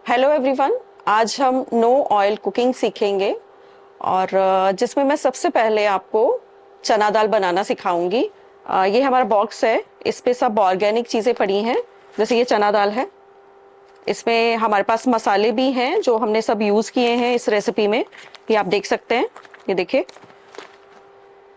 Hello everyone. आज हम no oil cooking सीखेंगे और जिसमें मैं सबसे पहले आपको चना दाल बनाना सिखाऊंगी। ये हमारा बॉक्स है, इस पे सब ऑर्गेनिक चीज़ें पड़ी हैं। जैसे ये चना दाल है, इसमें हमारे पास मसाले भी हैं जो हमने सब यूज़ किए हैं इस रेसिपी में। ये आप देख सकते हैं, ये देखिए।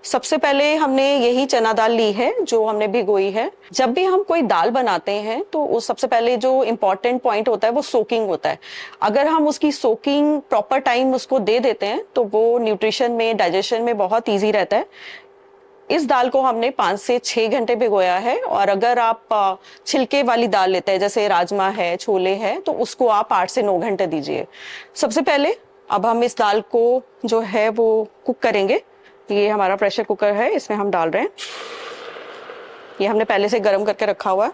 सबसे पहले हमने यही चना दाल ली है जो हमने भिगोई है। जब भी हम कोई दाल बनाते हैं तो उस सबसे पहले जो इम्पोर्टेंट पॉइंट होता है वो सोकिंग होता है। अगर हम उसकी सोकिंग प्रॉपर टाइम उसको दे देते हैं तो वो न्यूट्रिशन में, डाइजेशन में बहुत ईजी रहता है। इस दाल को हमने 5 से 6 घंटे भिगोया है। और अगर आप छिलके वाली दाल लेते हैं, जैसे राजमा है, छोले है, तो उसको आप 8 से 9 घंटे दीजिए। सबसे पहले अब हम इस दाल को जो है वो कुक करेंगे। ये हमारा प्रेशर कुकर है, इसमें हम डाल रहे हैं। ये हमने पहले से गर्म करके रखा हुआ है।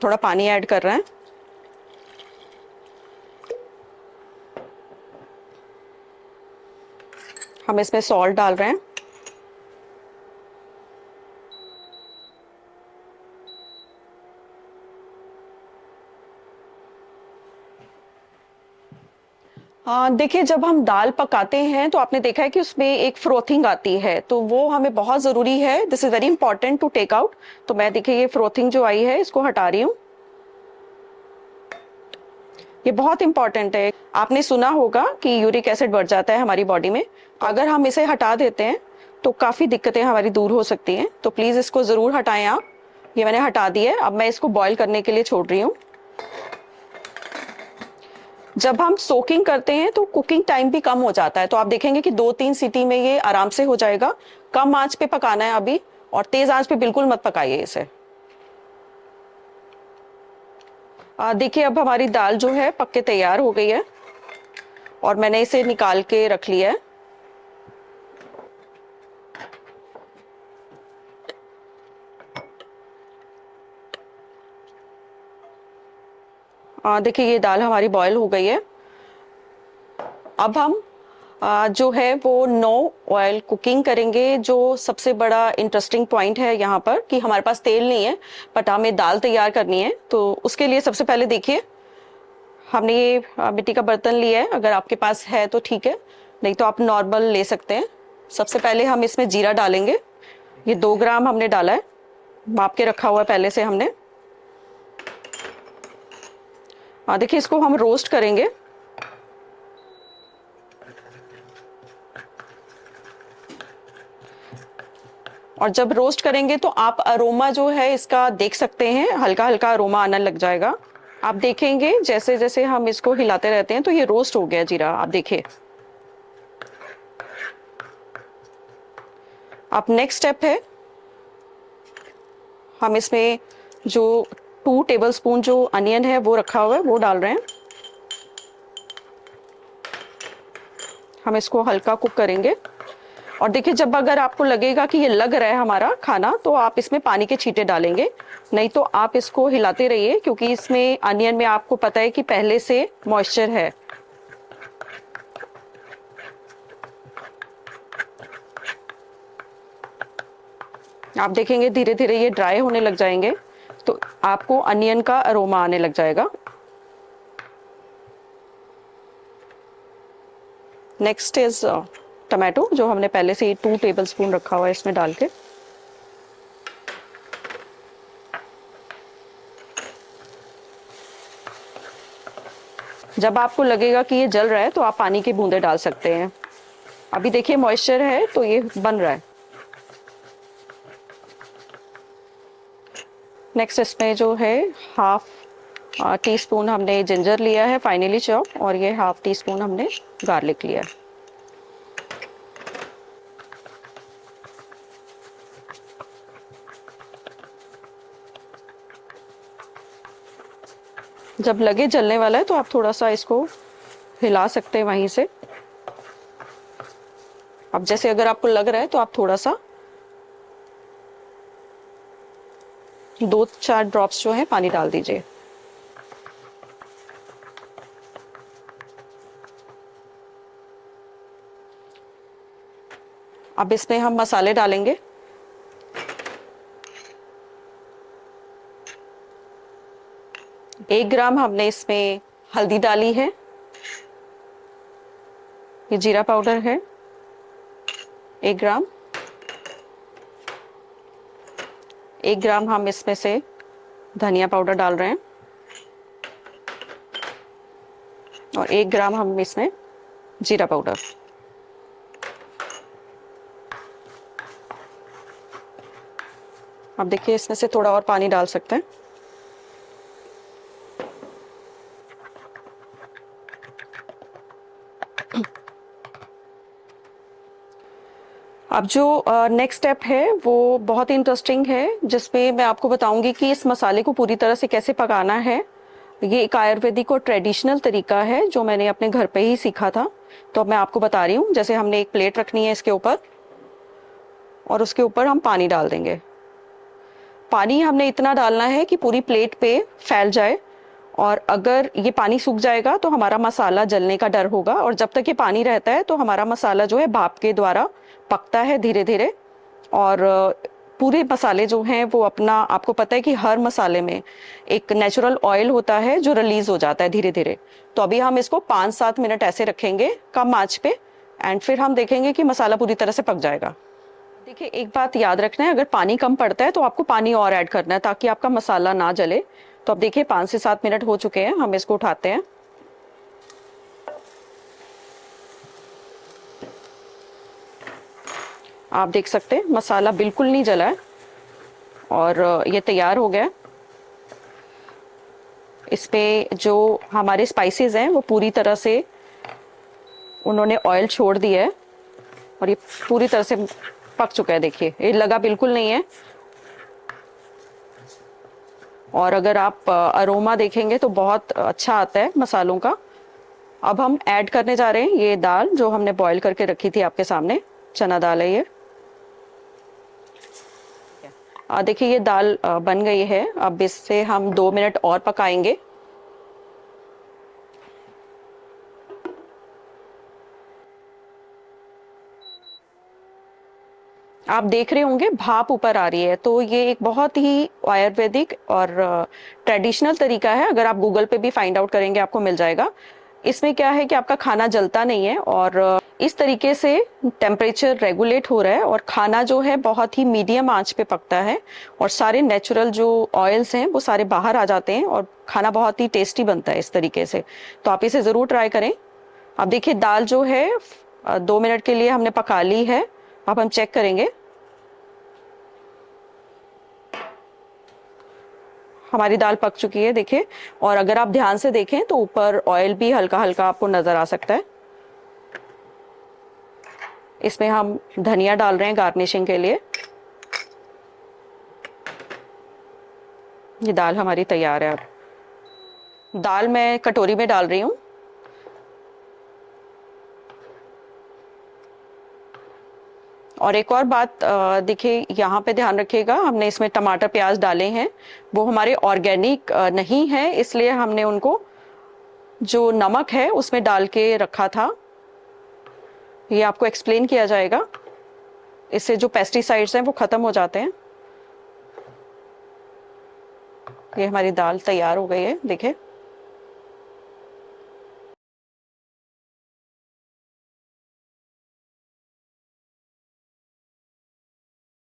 थोड़ा पानी ऐड कर रहे हैं। हम इसमें सॉल्ट डाल रहे हैं। देखिए, जब हम दाल पकाते हैं तो आपने देखा है कि उसमें एक फ्रोथिंग आती है, तो वो हमें बहुत ज़रूरी है। This is very important to take out. तो मैं देखिए ये फ्रोथिंग जो आई है इसको हटा रही हूँ। ये बहुत इंपॉर्टेंट है। आपने सुना होगा कि यूरिक एसिड बढ़ जाता है हमारी बॉडी में। अगर हम इसे हटा देते हैं तो काफ़ी दिक्कतें हमारी दूर हो सकती हैं। तो प्लीज़ इसको ज़रूर हटाएं आप। ये मैंने हटा दिया है। अब मैं इसको बॉईल करने के लिए छोड़ रही हूँ। जब हम सोकिंग करते हैं तो कुकिंग टाइम भी कम हो जाता है। तो आप देखेंगे कि 2-3 सीटी में ये आराम से हो जाएगा। कम आंच पे पकाना है अभी, और तेज आंच पे बिल्कुल मत पकाइए इसे। देखिए अब हमारी दाल जो है पक के तैयार हो गई है और मैंने इसे निकाल के रख लिया है। देखिए ये दाल हमारी बॉयल हो गई है। अब हम जो है वो नो ऑयल कुकिंग करेंगे। जो सबसे बड़ा इंटरेस्टिंग पॉइंट है यहाँ पर कि हमारे पास तेल नहीं है, बट हमें दाल तैयार करनी है। तो उसके लिए सबसे पहले देखिए, हमने ये मिट्टी का बर्तन लिया है। अगर आपके पास है तो ठीक है, नहीं तो आप नॉर्मल ले सकते हैं। सबसे पहले हम इसमें जीरा डालेंगे। ये 2 ग्राम हमने डाला है, माप के रखा हुआ है पहले से हमने। देखिए इसको हम रोस्ट करेंगे। और जब रोस्ट करेंगे तो आप अरोमा जो है इसका देख सकते हैं, हल्का हल्का अरोमा आने लग जाएगा। आप देखेंगे जैसे जैसे हम इसको हिलाते रहते हैं तो ये रोस्ट हो गया जीरा, आप देखिए। अब नेक्स्ट स्टेप है, हम इसमें जो 2 टेबलस्पून जो अनियन है वो रखा हुआ है वो डाल रहे हैं। हम इसको हल्का कुक करेंगे। और देखिए जब अगर आपको लगेगा कि ये लग रहा है हमारा खाना, तो आप इसमें पानी के छींटे डालेंगे। नहीं तो आप इसको हिलाते रहिए, क्योंकि इसमें अनियन में आपको पता है कि पहले से मॉइस्चर है। आप देखेंगे धीरे धीरे ये ड्राई होने लग जाएंगे, तो आपको अनियन का अरोमा आने लग जाएगा। नेक्स्ट इज टमाटो, जो हमने पहले से ही 2 टेबलस्पून रखा हुआ है, इसमें डाल के जब आपको लगेगा कि ये जल रहा है तो आप पानी की बूंदे डाल सकते हैं। अभी देखिए मॉइस्चर है तो ये बन रहा है। नेक्स्ट इसमें जो है हाफ टी-स्पून हमने जिंजर लिया है फाइनली चॉप, और ये हाफ टी-स्पून हमने गार्लिक लिया है। जब लगे जलने वाला है तो आप थोड़ा सा इसको हिला सकते हैं वहीं से। अब जैसे अगर आपको लग रहा है तो आप थोड़ा सा 2-4 ड्रॉप्स जो है पानी डाल दीजिए। अब इसमें हम मसाले डालेंगे। 1 ग्राम हमने इसमें हल्दी डाली है, ये जीरा पाउडर है 1 ग्राम। 1 ग्राम हम इसमें से धनिया पाउडर डाल रहे हैं और 1 ग्राम हम इसमें जीरा पाउडर। अब देखिए इसमें से थोड़ा और पानी डाल सकते हैं। अब जो नेक्स्ट स्टेप है वो बहुत ही इंटरेस्टिंग है, जिसमें मैं आपको बताऊंगी कि इस मसाले को पूरी तरह से कैसे पकाना है। ये एक आयुर्वेदिक और ट्रेडिशनल तरीका है जो मैंने अपने घर पे ही सीखा था, तो अब मैं आपको बता रही हूँ। जैसे हमने एक प्लेट रखनी है इसके ऊपर और उसके ऊपर हम पानी डाल देंगे। पानी हमने इतना डालना है कि पूरी प्लेट पे फैल जाए, और अगर ये पानी सूख जाएगा तो हमारा मसाला जलने का डर होगा, और जब तक ये पानी रहता है तो हमारा मसाला जो है भाप के द्वारा पकता है धीरे धीरे। और पूरे मसाले जो हैं वो अपना, आपको पता है कि हर मसाले में एक नेचुरल ऑयल होता है जो रिलीज हो जाता है धीरे धीरे। तो अभी हम इसको 5-7 मिनट ऐसे रखेंगे कम आंच पे, एंड फिर हम देखेंगे कि मसाला पूरी तरह से पक जाएगा। देखिए एक बात याद रखना है, अगर पानी कम पड़ता है तो आपको पानी और ऐड करना है ताकि आपका मसाला ना जले। तो अब देखिए 5 से 7 मिनट हो चुके हैं, हम इसको उठाते हैं। आप देख सकते हैं मसाला बिल्कुल नहीं जला है और ये तैयार हो गया। इस पे जो हमारे स्पाइसेस हैं वो पूरी तरह से उन्होंने ऑयल छोड़ दिया है और ये पूरी तरह से पक चुका है। देखिए ये लगा बिल्कुल नहीं है, और अगर आप अरोमा देखेंगे तो बहुत अच्छा आता है मसालों का। अब हम ऐड करने जा रहे हैं ये दाल जो हमने बॉईल करके रखी थी आपके सामने, चना दाल है ये। देखिए ये दाल बन गई है। अब इससे हम 2 मिनट और पकाएंगे। आप देख रहे होंगे भाप ऊपर आ रही है, तो ये एक बहुत ही आयुर्वेदिक और ट्रेडिशनल तरीका है। अगर आप गूगल पे भी फाइंड आउट करेंगे आपको मिल जाएगा। इसमें क्या है कि आपका खाना जलता नहीं है, और इस तरीके से टेम्परेचर रेगुलेट हो रहा है और खाना जो है बहुत ही मीडियम आंच पे पकता है, और सारे नेचुरल जो ऑयल्स हैं वो सारे बाहर आ जाते हैं और खाना बहुत ही टेस्टी बनता है इस तरीके से। तो आप इसे ज़रूर ट्राई करें। अब देखिए दाल जो है 2 मिनट के लिए हमने पका ली है। अब हम चेक करेंगे, हमारी दाल पक चुकी है देखिए। और अगर आप ध्यान से देखें तो ऊपर ऑयल भी हल्का हल्का आपको नजर आ सकता है। इसमें हम धनिया डाल रहे हैं गार्निशिंग के लिए। ये दाल हमारी तैयार है। अब दाल मैं कटोरी में डाल रही हूँ। और एक और बात देखिए यहाँ पे ध्यान रखिएगा, हमने इसमें टमाटर प्याज डाले हैं, वो हमारे ऑर्गेनिक नहीं है, इसलिए हमने उनको जो नमक है उसमें डाल के रखा था। ये आपको एक्सप्लेन किया जाएगा, इससे जो पेस्टिसाइड्स हैं वो खत्म हो जाते हैं। ये हमारी दाल तैयार हो गई है देखिए।